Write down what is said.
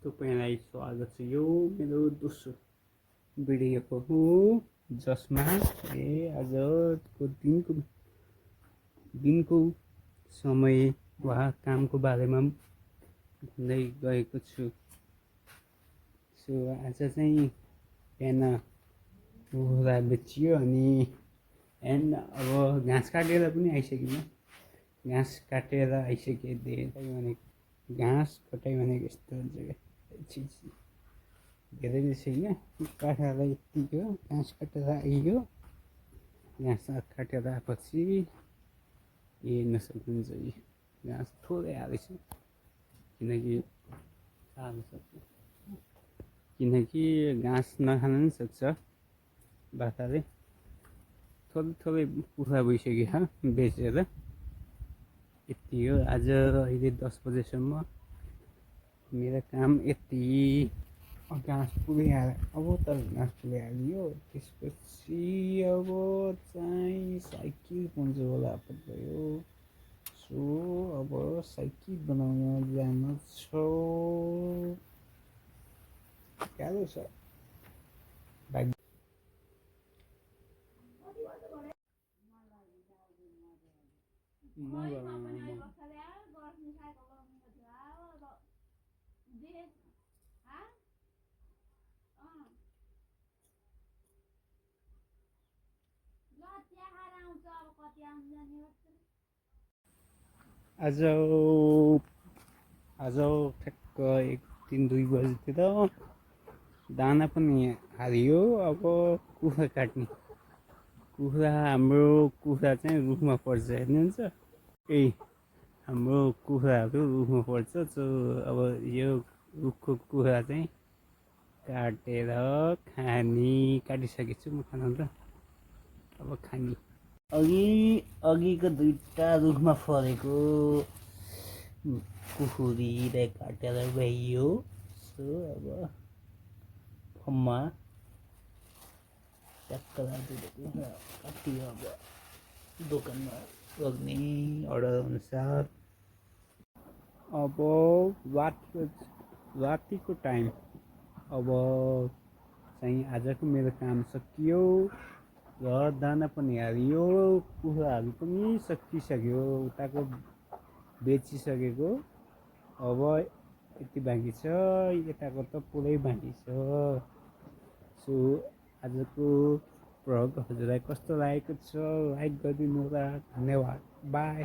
तपाईँलाई स्वागत छ यो मेरो दोस्रो भिडियोको हो जसमा आजको दिनको समय वा कामको बारेमा भन्दै गएको छु। सो आज चाहिँ बिहान कुखुरा बेचियो अनि अब घाँस काटेर पनि आइसक्यो। घाँस काटेर आइसके धेरै भनेको घाँस कटाइ भनेको यस्तो हुन्छ धेरै छैन। काटेर यत्तिको घाँस काटेर आइयो। घाँस काटेर आएपछि हेर्न सक्नुहुन्छ घाँस थोरै हालेछु किनकि घाँस नखान पनि सक्छ बाख्राले। थोरै कुखुरा भइसक्यो बेचेर। यति हो आज अहिले 10 बजेसम्म मेरो काम यति। घाँस पुरै अब त घाँस पुरै हालियो। त्यसपछि अब चाहिँ साइकल पन्चर होला भयो। सो अब साइकल बनाउन जानु छ। गाह्रो छ आज ठ्याक्क 1-3-2 बजीतिर दाना पनि हालियो। अब कुखुरा काट्ने कुखुरा हाम्रो कुखुरा चाहिँ रुखमा पर्छ हेर्नुहुन्छ। हाम्रो कुखुराहरू रुखमा पर्छ। सो अब यो रुखको कुखुरा चाहिँ काटेर खाने काटिसकेको छु म खान त। अब खाने अघिको दुईटा रुखमा फरेको कुखुरीलाई काटेर ल्याइयो। सो अब फर्ममा ट्याक्क काटियो। अब दोकानमा लग्ने अर्डर अनुसार। अब रातिको टाइम अब चाहिँ आजको मेरो काम सकियो र दाना पनि हालियो। कुखुराहरू पनि सकिसक्यो उताको बेचिसकेको। अब यति बाँकी छ, यताको त पुरै बाँकी छ। सो आजको भ्लग हजुरलाई कस्तो लागेको छ लाइक गरिदिनु होला। धन्यवाद। बाई।